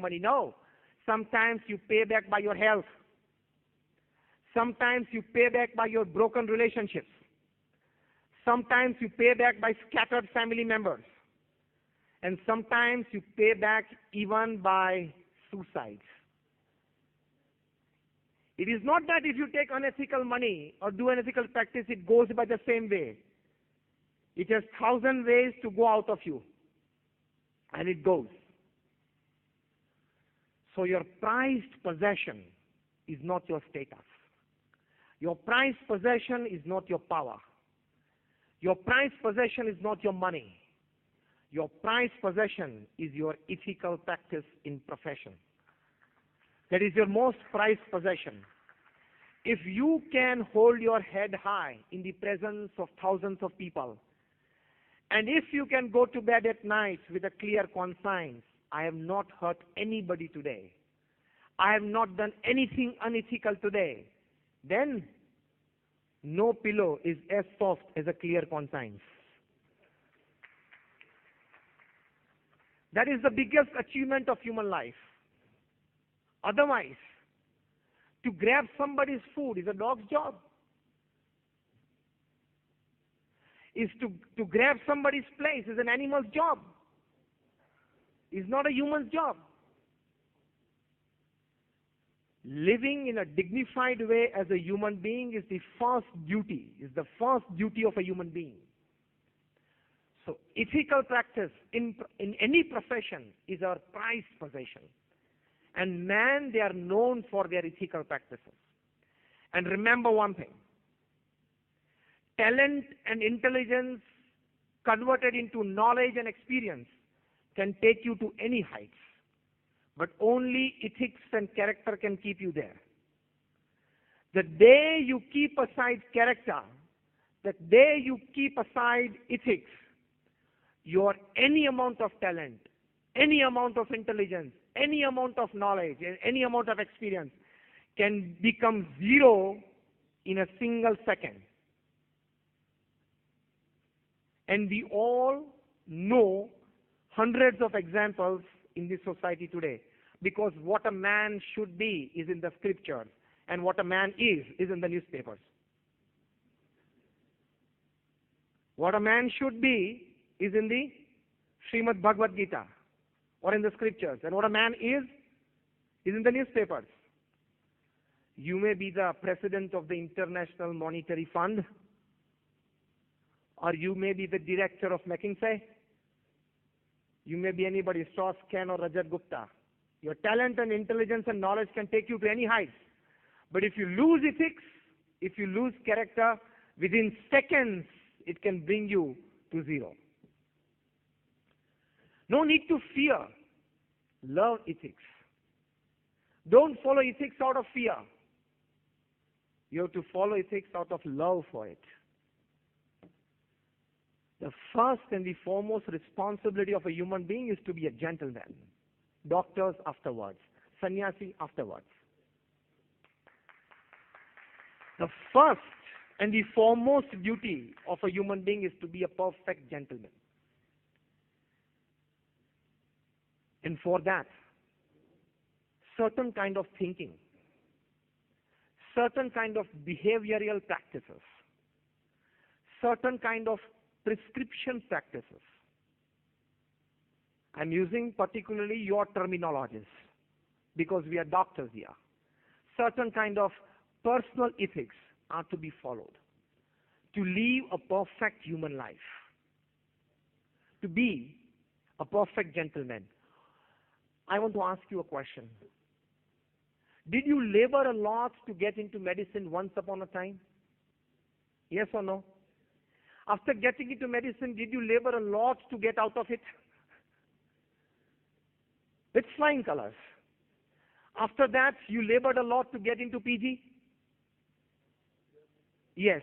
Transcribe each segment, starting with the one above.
money. No. Sometimes you pay back by your health. Sometimes you pay back by your broken relationships. Sometimes you pay back by scattered family members. And sometimes you pay back even by suicides. It is not that if you take unethical money or do unethical practice, it goes by the same way. It has 1,000 ways to go out of you. And it goes. So your prized possession is not your status. Your prized possession is not your power. Your prized possession is not your money. Your prized possession is your ethical practice in profession. That is your most prized possession. If you can hold your head high in the presence of thousands of people, and if you can go to bed at night with a clear conscience, I have not hurt anybody today, I have not done anything unethical today, then no pillow is as soft as a clear conscience. That is the biggest achievement of human life. Otherwise, to grab somebody's food is a dog's job. Is to grab somebody's place is an animal's job. It's not a human's job. Living in a dignified way as a human being is the first duty of a human being. So ethical practice in any profession is our prized possession. And man, they are known for their ethical practices. And remember one thing. Talent and intelligence converted into knowledge and experience can take you to any heights. But only ethics and character can keep you there. The day you keep aside character, the day you keep aside ethics, your any amount of talent, any amount of intelligence, any amount of knowledge, and any amount of experience can become zero in a single second. And we all know hundreds of examples in this society today, because what a man should be is in the scriptures, and what a man is in the newspapers. What a man should be is in the Srimad Bhagavad Gita or in the scriptures, and what a man is in the newspapers. You may be the president of the International Monetary Fund, or you may be the director of McKinsey. You may be anybody, Strauss, Ken, or Rajat Gupta. Your talent and intelligence and knowledge can take you to any heights. But if you lose ethics, if you lose character, within seconds, it can bring you to zero. No need to fear. Love ethics. Don't follow ethics out of fear. You have to follow ethics out of love for it. The first and the foremost responsibility of a human being is to be a gentleman. Doctors afterwards. Sannyasi afterwards. The first and the foremost duty of a human being is to be a perfect gentleman. And for that, certain kind of thinking, certain kind of behavioral practices, certain kind of prescription practices. I'm using particularly your terminologies because we are doctors here. Certain kind of personal ethics are to be followed to live a perfect human life, to be a perfect gentleman. I want to ask you a question. Did you labor a lot to get into medicine once upon a time? Yes or no? After getting into medicine, did you labor a lot to get out of it? With flying colors. After that, you labored a lot to get into PG? Yes.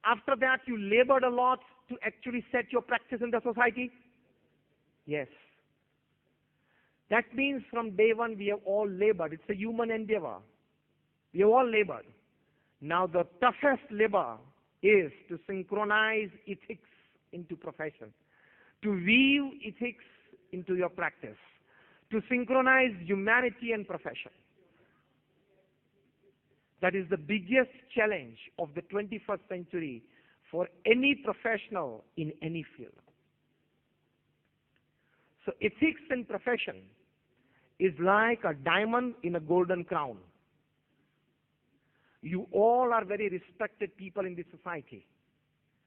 After that, you labored a lot to actually set your practice in the society? Yes. That means from day one, we have all labored. It's a human endeavor. We have all labored. Now, the toughest labor is to synchronize ethics into profession, to weave ethics into your practice, to synchronize humanity and profession. That is the biggest challenge of the 21st century for any professional in any field. So ethics in profession is like a diamond in a golden crown. You all are very respected people in this society.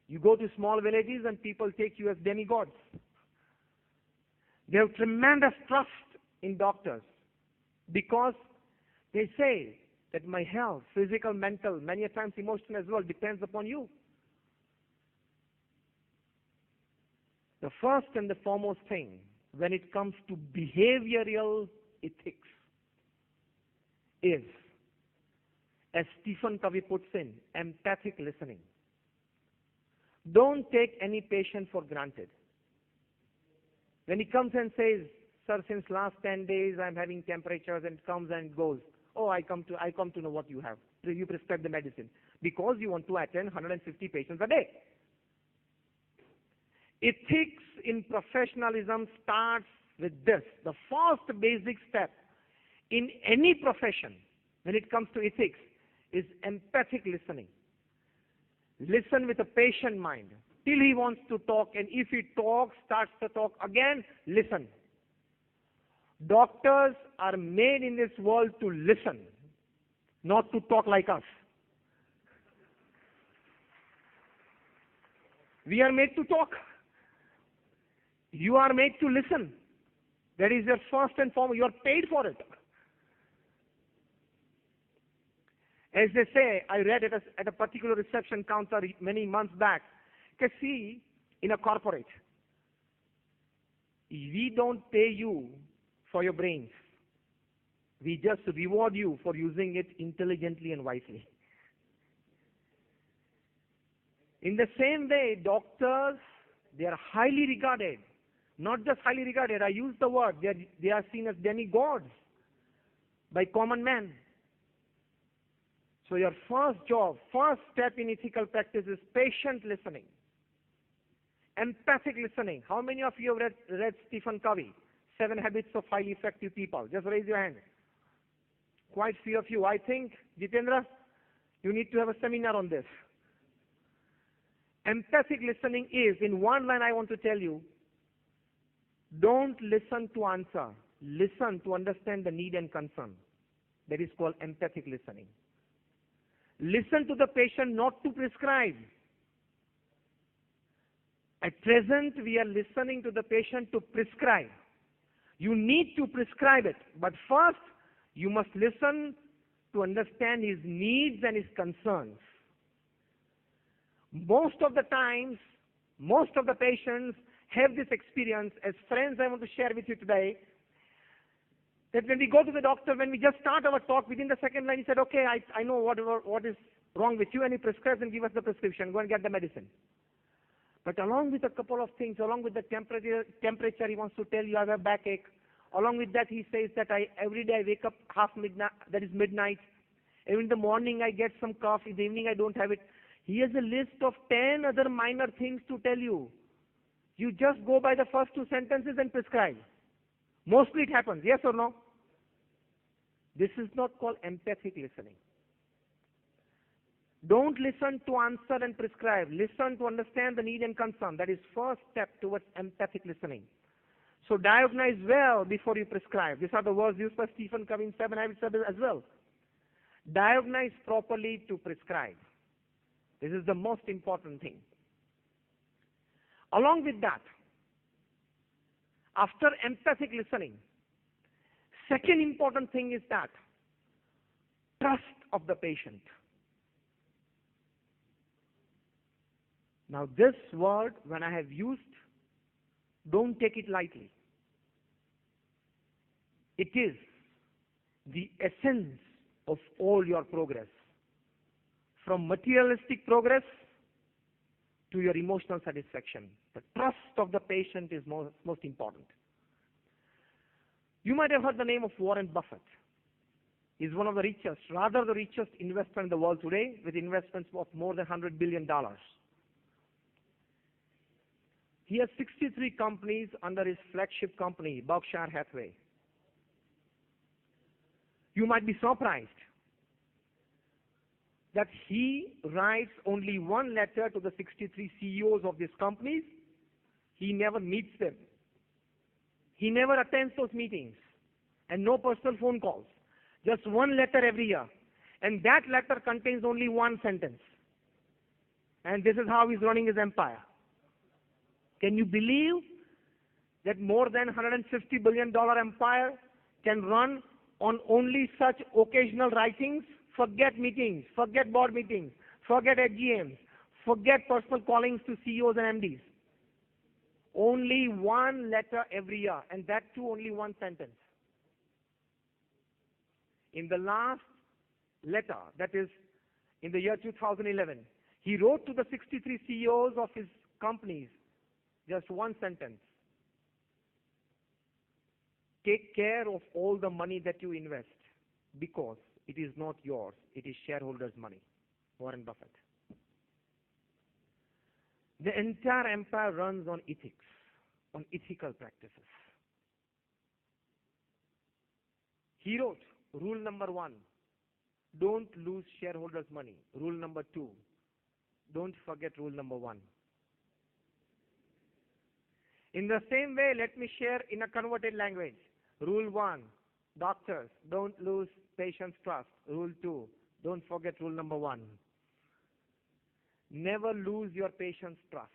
You go to small villages and people take you as demigods. They have tremendous trust in doctors because they say that my health, physical, mental, many a times emotional as well, depends upon you. The first and the foremost thing when it comes to behavioral ethics is, as Stephen Covey puts in, empathic listening. Don't take any patient for granted. When he comes and says, sir, since last 10 days I'm having temperatures, and comes and goes, oh, I come to know what you have. You prescribe the medicine because you want to attend 150 patients a day. Ethics in professionalism starts with this. The first basic step in any profession when it comes to ethics is empathic listening. Listen with a patient mind till he wants to talk, and if he starts to talk again, listen. Doctors are made in this world to listen, not to talk like us. We are made to talk. You are made to listen. That is your first and foremost. You are paid for it. As they say, I read at a particular reception counter many months back. See, in a corporate, we don't pay you for your brains. We just reward you for using it intelligently and wisely. In the same way, doctors, they are highly regarded. Not just highly regarded, I use the word, they are seen as demigods by common man. So your first job, first step in ethical practice is patient listening. Empathic listening. How many of you have read Stephen Covey, 7 Habits of Highly Effective People? Just raise your hand. Quite few of you. I think, Jitendra, you need to have a seminar on this. Empathic listening is, in one line I want to tell you, don't listen to answer. Listen to understand the need and concern. That is called empathic listening. Listen to the patient, not to prescribe. At present, we are listening to the patient to prescribe. You need to prescribe it, but first, you must listen to understand his needs and his concerns. Most of the times, most of the patients have this experience. As friends, I want to share with you today that when we go to the doctor, when we just start our talk, within the second line, he said, okay, I know what is wrong with you, and he prescribes and gives us the prescription. Go and get the medicine. But along with a couple of things, along with the temperature, he wants to tell you I have a backache. Along with that, he says that every day I wake up half midnight, that is midnight. Even in the morning, I get some cough. In the evening, I don't have it. He has a list of 10 other minor things to tell you. You just go by the first 2 sentences and prescribe. Mostly it happens, yes or no? This is not called empathic listening. Don't listen to answer and prescribe. Listen to understand the need and concern. That is first step towards empathic listening. So diagnose well before you prescribe. These are the words used by Stephen Covey in 7 Habits as well. Diagnose properly to prescribe. This is the most important thing. Along with that, after empathic listening, second important thing is that trust of the patient. Now this word, when I have used, don't take it lightly. It is the essence of all your progress. From materialistic progress to your emotional satisfaction. The trust of the patient is most important. You might have heard the name of Warren Buffett. He's one of the richest, rather the richest investor in the world today, with investments of more than $100 billion. He has 63 companies under his flagship company, Berkshire Hathaway. You might be surprised that he writes only one letter to the 63 CEOs of these companies. He never meets them. He never attends those meetings, and no personal phone calls. Just one letter every year. And that letter contains only one sentence. And this is how he's running his empire. Can you believe that more than $150 billion empire can run on only such occasional writings? Forget meetings, forget board meetings, forget AGMs, forget personal callings to CEOs and MDs. Only one letter every year, and that too only one sentence. In the last letter, that is in the year 2011, he wrote to the 63 CEOs of his companies just one sentence. Take care of all the money that you invest, because it is not yours, it is shareholders' money. Warren Buffett. The entire empire runs on ethics, on ethical practices. He wrote, rule number 1, don't lose shareholders' money. Rule number 2, don't forget rule number 1. In the same way, let me share in a converted language. Rule 1, doctors, don't lose patients' trust. Rule 2, don't forget rule number 1. Never lose your patient's trust.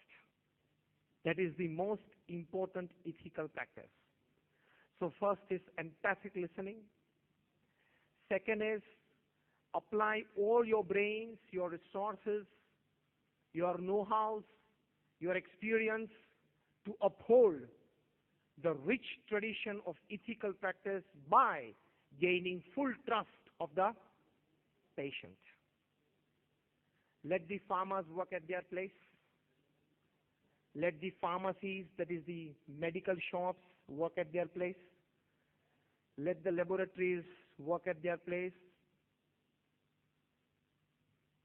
That is the most important ethical practice. So first is empathic listening. Second is apply all your brains, your resources, your know-how, your experience to uphold the rich tradition of ethical practice by gaining full trust of the patient. Let the farmers work at their place. Let the pharmacies, that is the medical shops, work at their place. Let the laboratories work at their place.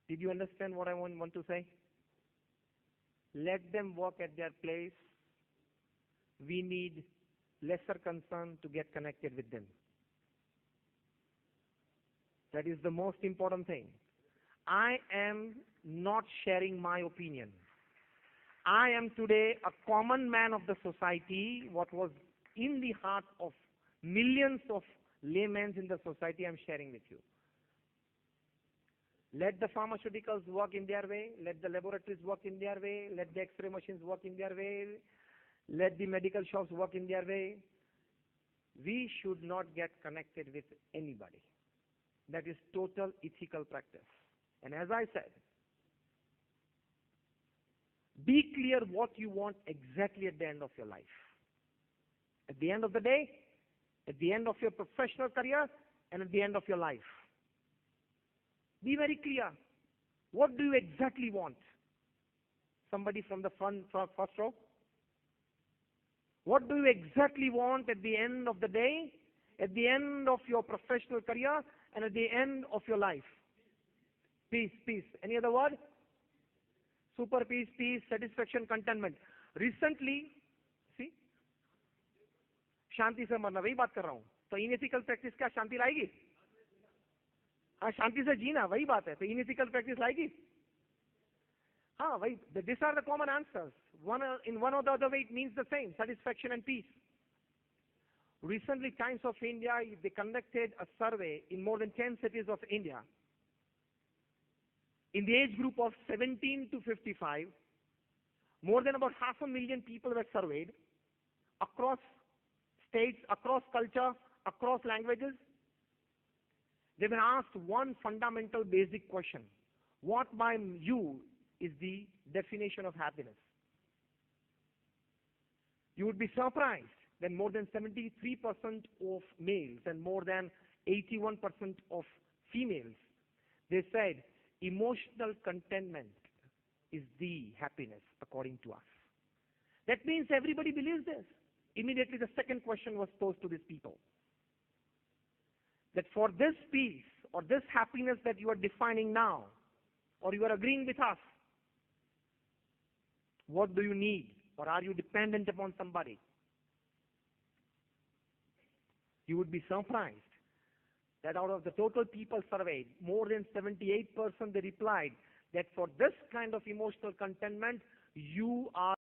Did you understand what I want to say? Let them work at their place. We need lesser concern to get connected with them. That is the most important thing. I am not sharing my opinion. I am today a common man of the society. What was in the heart of millions of laymen in the society, I am sharing with you. Let the pharmaceuticals work in their way. Let the laboratories work in their way. Let the X-ray machines work in their way. Let the medical shops work in their way. We should not get connected with anybody. That is total ethical practice. And as I said, be clear what you want exactly at the end of your life. At the end of the day, at the end of your professional career, and at the end of your life. Be very clear. What do you exactly want? Somebody from the first row? What do you exactly want at the end of the day, at the end of your professional career, and at the end of your life? Peace, peace. Any other word? Super peace, peace, satisfaction, contentment. Recently, see, शांति से मरना, वही बात कर रहा हूँ. तो इनएथिकल practice क्या शांति लाएगी? हाँ, शांति से जीना, वही बात है. तो इनएथिकल प्रैक्टिस लाएगी? हाँ, वही. These are the common answers. In one or the other way, it means the same: satisfaction and peace. Recently, Times of India, they conducted a survey in more than 10 cities of India. In the age group of 17 to 55, more than about 500,000 people were surveyed across states, across culture, across languages. They were asked one fundamental basic question: what by you is the definition of happiness? You would be surprised that more than 73% of males and more than 81% of females, they said emotional contentment is the happiness according to us. That means everybody believes this. Immediately the second question was posed to these people. That for this peace or this happiness that you are defining now, or you are agreeing with us, what do you need? Or are you dependent upon somebody? You would be surprised that out of the total people surveyed, more than 78% they replied that for this kind of emotional contentment, you are